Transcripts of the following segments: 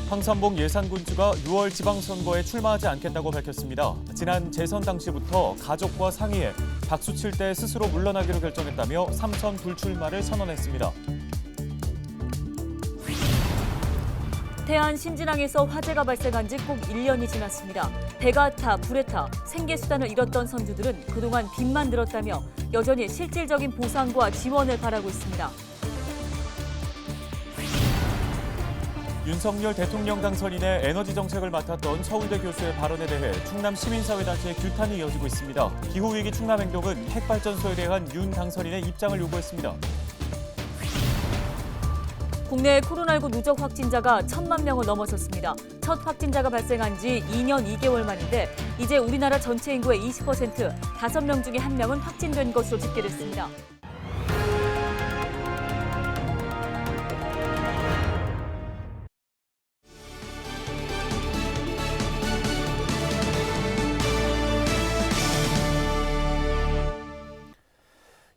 황선봉 예산군수가 6월 지방선거에 출마하지 않겠다고 밝혔습니다. 지난 재선 당시부터 가족과 상의해 박수 칠 때 스스로 물러나기로 결정했다며 삼선 불출마를 선언했습니다. 태안 신진항에서 화재가 발생한 지 꼭 1년이 지났습니다. 배가 타, 불에 타, 생계수단을 잃었던 선주들은 그동안 빚만 늘었다며 여전히 실질적인 보상과 지원을 바라고 있습니다. 윤석열 대통령 당선인의 에너지 정책을 맡았던 서울대 교수의 발언에 대해 충남 시민사회단체의 규탄이 이어지고 있습니다. 기후위기 충남행동은 핵발전소에 대한 윤 당선인의 입장을 요구했습니다. 국내 코로나19 누적 확진자가 1,000만 명을 넘어섰습니다. 첫 확진자가 발생한 지 2년 2개월 만인데 이제 우리나라 전체 인구의 20%, 5명 중에 1명은 확진된 것으로 집계됐습니다.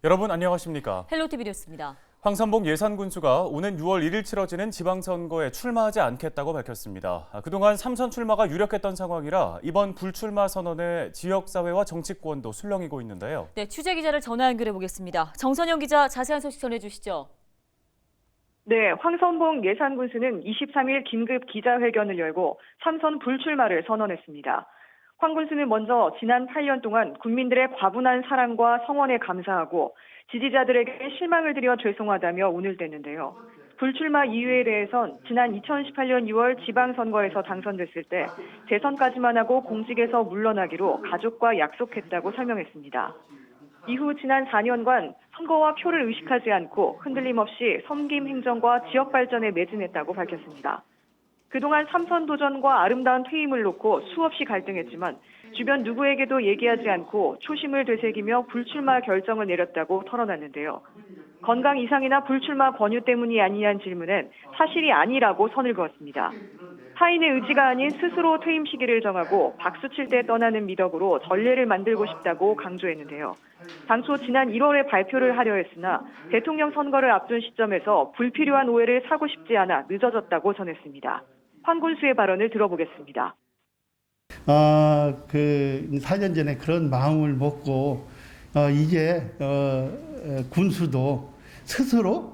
여러분 안녕하십니까? 헬로티비 뉴스입니다. 황선봉 예산군수가 오는 6월 1일 치러지는 지방선거에 출마하지 않겠다고 밝혔습니다. 그동안 삼선 출마가 유력했던 상황이라 이번 불출마 선언에 지역사회와 정치권도 술렁이고 있는데요. 네, 취재 기자를 전화 연결해 보겠습니다. 정선영 기자, 자세한 소식 전해주시죠. 네, 황선봉 예산군수는 23일 긴급 기자회견을 열고 삼선 불출마를 선언했습니다. 황 군수는 먼저 지난 8년 동안 국민들의 과분한 사랑과 성원에 감사하고 지지자들에게 실망을 드려 죄송하다며 운을 뗐는데요. 불출마 이유에 대해선 지난 2018년 6월 지방선거에서 당선됐을 때 재선까지만 하고 공직에서 물러나기로 가족과 약속했다고 설명했습니다. 이후 지난 4년간 선거와 표를 의식하지 않고 흔들림 없이 섬김 행정과 지역 발전에 매진했다고 밝혔습니다. 그동안 삼선 도전과 아름다운 퇴임을 놓고 수없이 갈등했지만 주변 누구에게도 얘기하지 않고 초심을 되새기며 불출마 결정을 내렸다고 털어놨는데요. 건강 이상이나 불출마 권유 때문이 아니냐는 질문엔 사실이 아니라고 선을 그었습니다. 타인의 의지가 아닌 스스로 퇴임 시기를 정하고 박수 칠 때 떠나는 미덕으로 전례를 만들고 싶다고 강조했는데요. 당초 지난 1월에 발표를 하려 했으나 대통령 선거를 앞둔 시점에서 불필요한 오해를 사고 싶지 않아 늦어졌다고 전했습니다. 황 군수의 발언을 들어보겠습니다. 4년 전에 그런 마음을 먹고 이제 군수도 스스로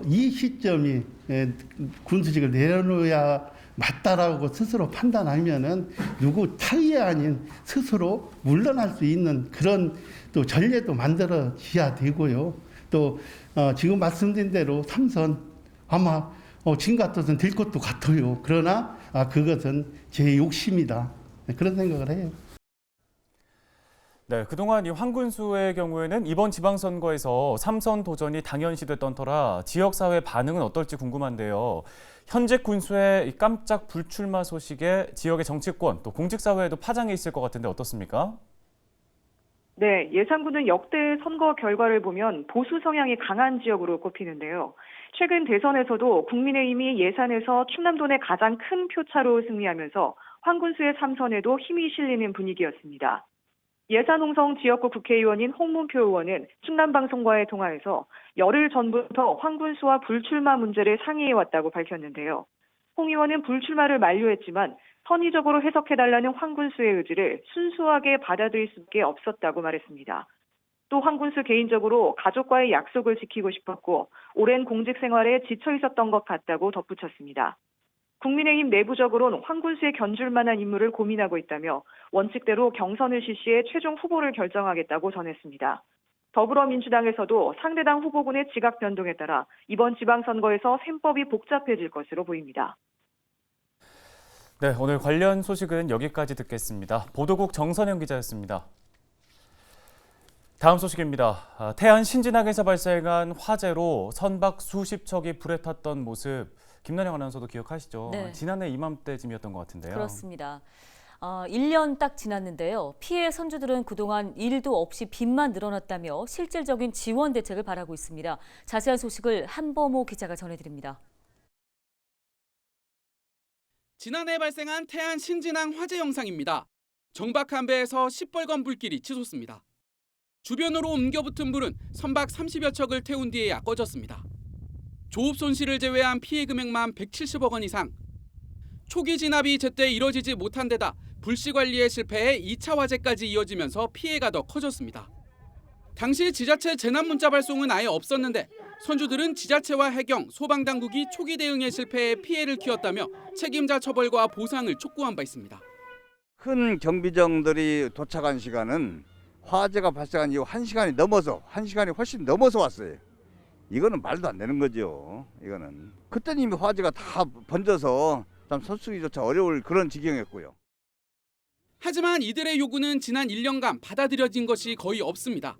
이 시점이 군수직을 내려놓아야 맞다라고 스스로 판단하면은 누구 타의 아닌 스스로 물러날 수 있는 그런 또 전례도 만들어져야 되고요. 또 지금 말씀드린 대로 삼선 아마 지금 같아서는 될 것도 같아요. 그러나 그것은 제 욕심이다. 그런 생각을 해요. 네, 그동안 이 황 군수의 경우에는 이번 지방선거에서 삼선 도전이 당연시됐던 터라 지역사회 반응은 어떨지 궁금한데요. 현직 군수의 이 깜짝 불출마 소식에 지역의 정치권 또 공직사회에도 파장이 있을 것 같은데 어떻습니까? 네, 예산군은 역대 선거 결과를 보면 보수 성향이 강한 지역으로 꼽히는데요. 최근 대선에서도 국민의힘이 예산에서 충남도 내 가장 큰 표차로 승리하면서 황 군수의 삼선에도 힘이 실리는 분위기였습니다. 예산홍성 지역구 국회의원인 홍문표 의원은 충남방송과의 통화에서 열흘 전부터 황 군수와 불출마 문제를 상의해왔다고 밝혔는데요. 홍 의원은 불출마를 만류했지만 선의적으로 해석해달라는 황 군수의 의지를 순수하게 받아들일 수밖에 없었다고 말했습니다. 또 황 군수 개인적으로 가족과의 약속을 지키고 싶었고 오랜 공직 생활에 지쳐 있었던 것 같다고 덧붙였습니다. 국민의힘 내부적으로는 황 군수에 견줄 만한 인물을 고민하고 있다며 원칙대로 경선을 실시해 최종 후보를 결정하겠다고 전했습니다. 더불어민주당에서도 상대당 후보군의 지각 변동에 따라 이번 지방선거에서 셈법이 복잡해질 것으로 보입니다. 네, 오늘 관련 소식은 여기까지 듣겠습니다. 보도국 정선영 기자였습니다. 다음 소식입니다. 태안 신진항에서 발생한 화재로 선박 수십 척이 불에 탔던 모습 김나영 아나운서도 기억하시죠? 네. 지난해 이맘때쯤이었던 것 같은데요. 그렇습니다. 1년 딱 지났는데요. 피해 선주들은 그동안 일도 없이 빚만 늘어났다며 실질적인 지원 대책을 바라고 있습니다. 자세한 소식을 한범호 기자가 전해드립니다. 지난해 발생한 태안 신진항 화재 영상입니다. 정박한 배에서 시뻘건 불길이 치솟습니다. 주변으로 옮겨붙은 불은 선박 30여 척을 태운 뒤에야 꺼졌습니다. 조업 손실을 제외한 피해 금액만 170억 원 이상, 초기 진압이 제때 이뤄지지 못한 데다 불씨 관리에 실패해 2차 화재까지 이어지면서 피해가 더 커졌습니다. 당시 지자체 재난 문자 발송은 아예 없었는데 선주들은 지자체와 해경, 소방당국이 초기 대응에 실패해 피해를 키웠다며 책임자 처벌과 보상을 촉구한 바 있습니다. 큰 경비정들이 도착한 시간은 화재가 발생한 이후 1시간이 훨씬 넘어서 왔어요. 이거는 말도 안 되는 거죠. 이거는 그때는 이미 화재가 다 번져서 참 서수기조차 어려울 그런 지경이었고요. 하지만 이들의 요구는 지난 1년간 받아들여진 것이 거의 없습니다.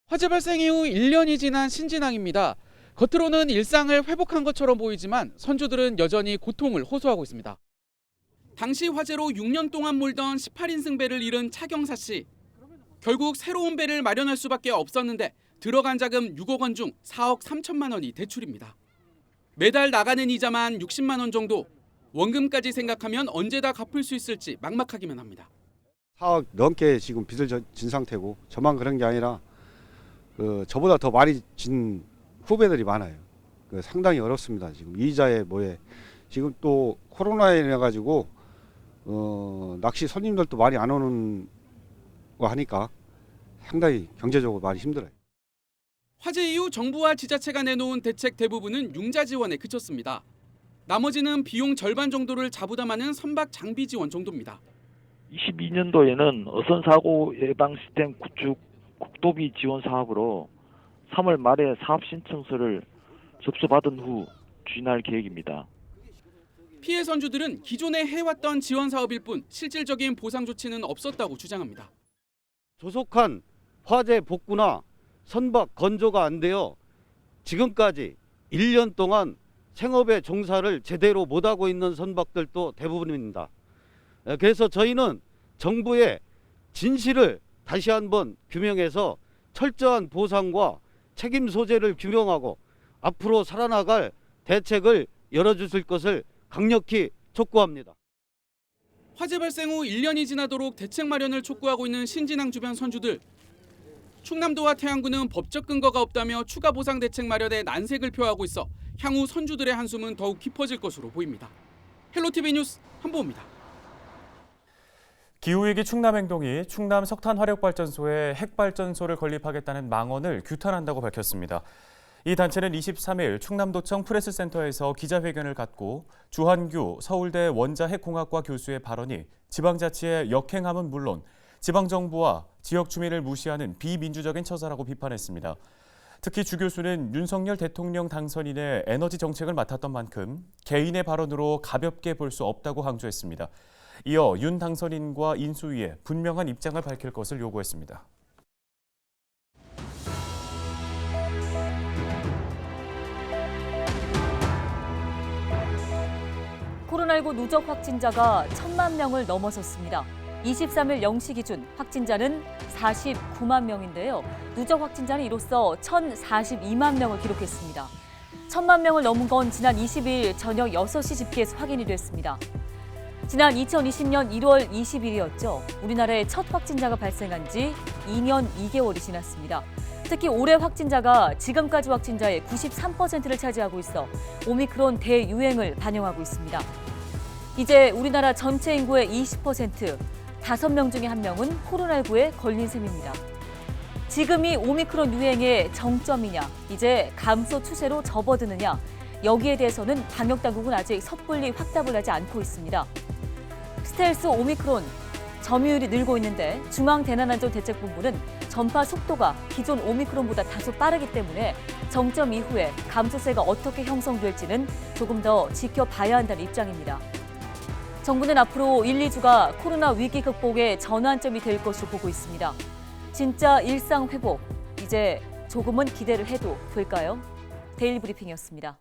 화재 발생 이후 1년이 지난 신진항입니다. 겉으로는 일상을 회복한 것처럼 보이지만 선주들은 여전히 고통을 호소하고 있습니다. 당시 화재로 6년 동안 몰던 18인승 배를 잃은 차경사 씨. 결국 새로운 배를 마련할 수밖에 없었는데 들어간 자금 6억 원 중 4억 3천만 원이 대출입니다. 매달 나가는 이자만 60만 원 정도. 원금까지 생각하면 언제 다 갚을 수 있을지 막막하기만 합니다. 4억 넘게 지금 빚을 진 상태고 저만 그런 게 아니라 저보다 더 많이 진 후배들이 많아요. 상당히 어렵습니다. 지금 이자에 뭐에 지금 또 코로나에 인해 가지고 낚시 손님들도 많이 안 오는 거 하니까 상당히 경제적으로 많이 힘들어요. 화재 이후 정부와 지자체가 내놓은 대책 대부분은 융자 지원에 그쳤습니다. 나머지는 비용 절반 정도를 자부담하는 선박 장비 지원 정도입니다. 22년도에는 어선 사고 예방 시스템 구축 국도비 지원 사업으로 3월 말에 사업 신청서를 접수받은 후 추진할 계획입니다. 피해 선주들은 기존에 해왔던 지원 사업일 뿐 실질적인 보상 조치는 없었다고 주장합니다. 조속한 화재 복구나 선박 건조가 안 되어 지금까지 1년 동안 생업의 종사를 제대로 못하고 있는 선박들도 대부분입니다. 그래서 저희는 정부의 진실을 다시 한번 규명해서 철저한 보상과 책임 소재를 규명하고 앞으로 살아나갈 대책을 열어주실 것을 강력히 촉구합니다. 화재 발생 후 1년이 지나도록 대책 마련을 촉구하고 있는 신진항 주변 선주들. 충남도와 태안군은 법적 근거가 없다며 추가 보상 대책 마련에 난색을 표하고 있어 향후 선주들의 한숨은 더욱 깊어질 것으로 보입니다. 헬로티비 뉴스 한보호입니다. 기후위기 충남행동이 충남 석탄화력발전소에 핵발전소를 건립하겠다는 망언을 규탄한다고 밝혔습니다. 이 단체는 23일 충남도청 프레스센터에서 기자회견을 갖고 주한규 서울대 원자핵공학과 교수의 발언이 지방자치의 역행함은 물론 지방정부와 지역 주민을 무시하는 비민주적인 처사라고 비판했습니다. 특히 주 교수는 윤석열 대통령 당선인의 에너지 정책을 맡았던 만큼 개인의 발언으로 가볍게 볼 수 없다고 강조했습니다. 이어 윤 당선인과 인수위에 분명한 입장을 밝힐 것을 요구했습니다. 코로나19 누적 확진자가 1,000만 명을 넘어섰습니다. 23일 0시 기준 확진자는 49만 명인데요. 누적 확진자는 이로써 1,042만 명을 기록했습니다. 1,000만 명을 넘은 건 지난 22일 저녁 6시 집계에서 확인이 됐습니다. 지난 2020년 1월 20일이었죠. 우리나라에 첫 확진자가 발생한 지 2년 2개월이 지났습니다. 특히 올해 확진자가 지금까지 확진자의 93%를 차지하고 있어 오미크론 대유행을 반영하고 있습니다. 이제 우리나라 전체 인구의 20%, 5명 중에 1명은 코로나19에 걸린 셈입니다. 지금이 오미크론 유행의 정점이냐, 이제 감소 추세로 접어드느냐, 여기에 대해서는 방역당국은 아직 섣불리 확답을 하지 않고 있습니다. 스텔스 오미크론 점유율이 늘고 있는데 중앙재난안전대책본부는 전파 속도가 기존 오미크론보다 다소 빠르기 때문에 정점 이후에 감소세가 어떻게 형성될지는 조금 더 지켜봐야 한다는 입장입니다. 정부는 앞으로 1, 2주가 코로나 위기 극복의 전환점이 될 것으로 보고 있습니다. 진짜 일상 회복, 이제 조금은 기대를 해도 될까요? 데일리 브리핑이었습니다.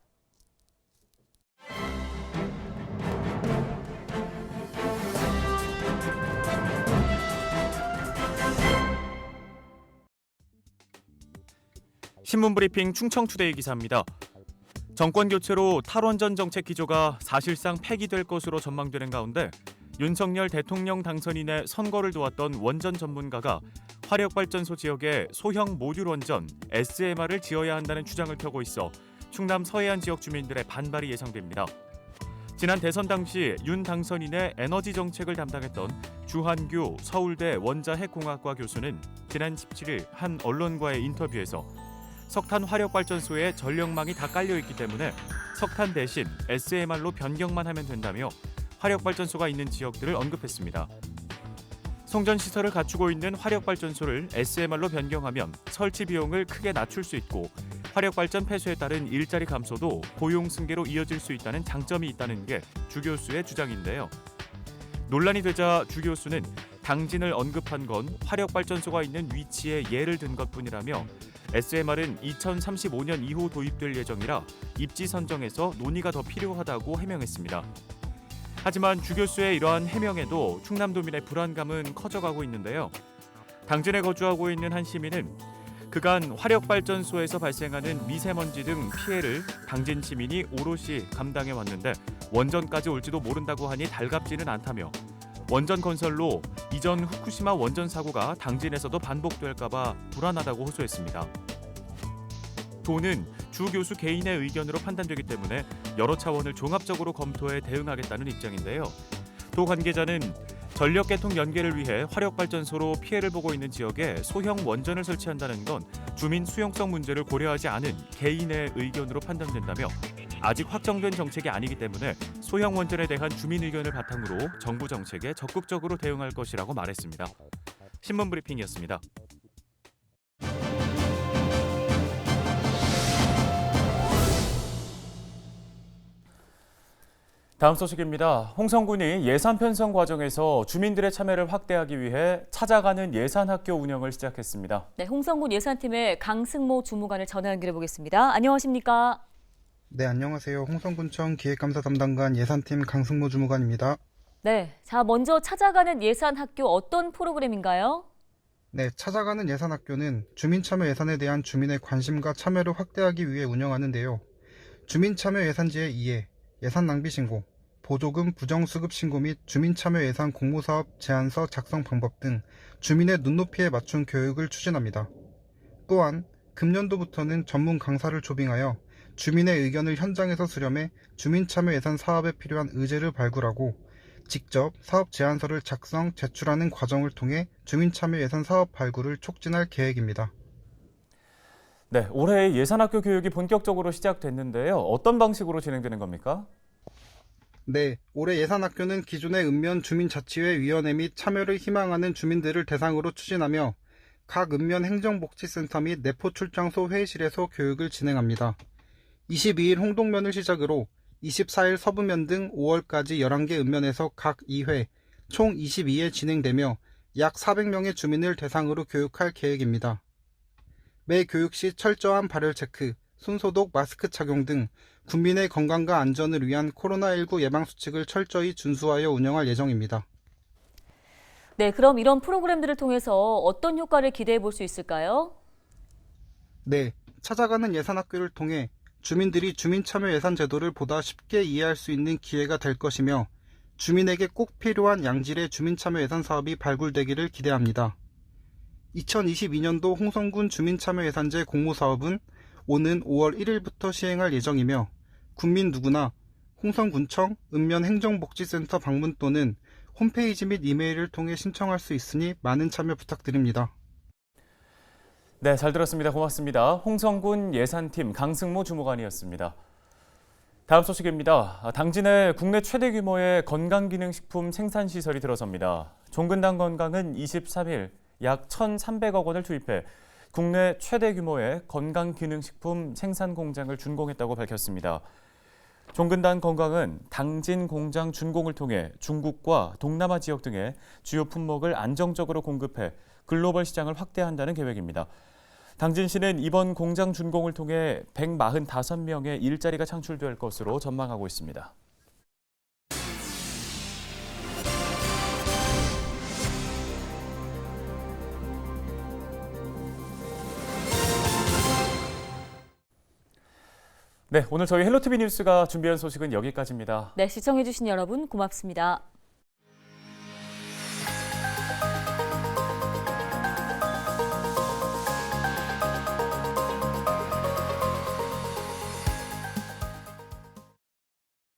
신문브리핑 충청투데이 기사입니다. 정권 교체로 탈원전 정책 기조가 사실상 폐기될 것으로 전망되는 가운데 윤석열 대통령 당선인의 선거를 도왔던 원전 전문가가 화력발전소 지역에 소형 모듈 원전 SMR을 지어야 한다는 주장을 펴고 있어 충남 서해안 지역 주민들의 반발이 예상됩니다. 지난 대선 당시 윤 당선인의 에너지 정책을 담당했던 주한규 서울대 원자핵공학과 교수는 지난 17일 한 언론과의 인터뷰에서 석탄 화력발전소에 전력망이 다 깔려있기 때문에 석탄 대신 SMR로 변경만 하면 된다며 화력발전소가 있는 지역들을 언급했습니다. 송전시설을 갖추고 있는 화력발전소를 SMR로 변경하면 설치 비용을 크게 낮출 수 있고 화력발전 폐쇄에 따른 일자리 감소도 고용 승계로 이어질 수 있다는 장점이 있다는 게 주 교수의 주장인데요. 논란이 되자 주 교수는 당진을 언급한 건 화력발전소가 있는 위치에 예를 든 것뿐이라며 SMR은 2035년 이후 도입될 예정이라 입지 선정에서 논의가 더 필요하다고 해명했습니다. 하지만 주 교수의 이러한 해명에도 충남도민의 불안감은 커져가고 있는데요. 당진에 거주하고 있는 한 시민은 그간 화력발전소에서 발생하는 미세먼지 등 피해를 당진 시민이 오롯이 감당해 왔는데 원전까지 올지도 모른다고 하니 달갑지는 않다며 원전 건설로 이전 후쿠시마 원전 사고가 당진에서도 반복될까 봐 불안하다고 호소했습니다. 도는 주 교수 개인의 의견으로 판단되기 때문에 여러 차원을 종합적으로 검토해 대응하겠다는 입장인데요. 도 관계자는 전력 개통 연계를 위해 화력발전소로 피해를 보고 있는 지역에 소형 원전을 설치한다는 건 주민 수용성 문제를 고려하지 않은 개인의 의견으로 판단된다며 아직 확정된 정책이 아니기 때문에 소형 원전에 대한 주민 의견을 바탕으로 정부 정책에 적극적으로 대응할 것이라고 말했습니다. 신문 브리핑이었습니다. 다음 소식입니다. 홍성군이 예산 편성 과정에서 주민들의 참여를 확대하기 위해 찾아가는 예산학교 운영을 시작했습니다. 네, 홍성군 예산팀의 강승모 주무관을 전화 연결해 보겠습니다. 안녕하십니까? 네, 안녕하세요. 홍성군청 기획감사 담당관 예산팀 강승모 주무관입니다. 네, 자 먼저 찾아가는 예산학교 어떤 프로그램인가요? 네, 찾아가는 예산학교는 주민참여 예산에 대한 주민의 관심과 참여를 확대하기 위해 운영하는데요. 주민참여 예산지의 이해, 예산 낭비 신고, 보조금 부정수급 신고 및 주민참여 예산 공모사업 제안서 작성 방법 등 주민의 눈높이에 맞춘 교육을 추진합니다. 또한 금년도부터는 전문 강사를 조빙하여 주민의 의견을 현장에서 수렴해 주민참여 예산 사업에 필요한 의제를 발굴하고 직접 사업 제안서를 작성, 제출하는 과정을 통해 주민참여 예산 사업 발굴을 촉진할 계획입니다. 네, 올해 예산학교 교육이 본격적으로 시작됐는데요. 어떤 방식으로 진행되는 겁니까? 네, 올해 예산학교는 기존의 읍면 주민자치회 위원회 및 참여를 희망하는 주민들을 대상으로 추진하며 각 읍면 행정복지센터 및 내포 출장소 회의실에서 교육을 진행합니다. 22일 홍동면을 시작으로 24일 서부면 등 5월까지 11개 읍면에서 각 2회, 총 22회 진행되며 약 400명의 주민을 대상으로 교육할 계획입니다. 매 교육 시 철저한 발열 체크, 손소독, 마스크 착용 등 국민의 건강과 안전을 위한 코로나19 예방수칙을 철저히 준수하여 운영할 예정입니다. 네, 그럼 이런 프로그램들을 통해서 어떤 효과를 기대해 볼 수 있을까요? 네, 찾아가는 예산학교를 통해 주민들이 주민참여 예산 제도를 보다 쉽게 이해할 수 있는 기회가 될 것이며 주민에게 꼭 필요한 양질의 주민참여 예산 사업이 발굴되기를 기대합니다. 2022년도 홍성군 주민참여 예산제 공모사업은 오는 5월 1일부터 시행할 예정이며 국민 누구나 홍성군청 읍면행정복지센터 방문 또는 홈페이지 및 이메일을 통해 신청할 수 있으니 많은 참여 부탁드립니다. 네, 잘 들었습니다. 고맙습니다. 홍성군 예산팀 강승모 주무관이었습니다. 다음 소식입니다. 당진에 국내 최대 규모의 건강기능식품 생산시설이 들어섭니다. 종근당 건강은 23일 약 1,300억 원을 투입해 국내 최대 규모의 건강기능식품 생산 공장을 준공했다고 밝혔습니다. 종근당 건강은 당진 공장 준공을 통해 중국과 동남아 지역 등의 주요 품목을 안정적으로 공급해 글로벌 시장을 확대한다는 계획입니다. 당진시는 이번 공장 준공을 통해 145명의 일자리가 창출될 것으로 전망하고 있습니다. 네, 오늘 저희 헬로티비 뉴스가 준비한 소식은 여기까지입니다. 네, 시청해주신 여러분 고맙습니다.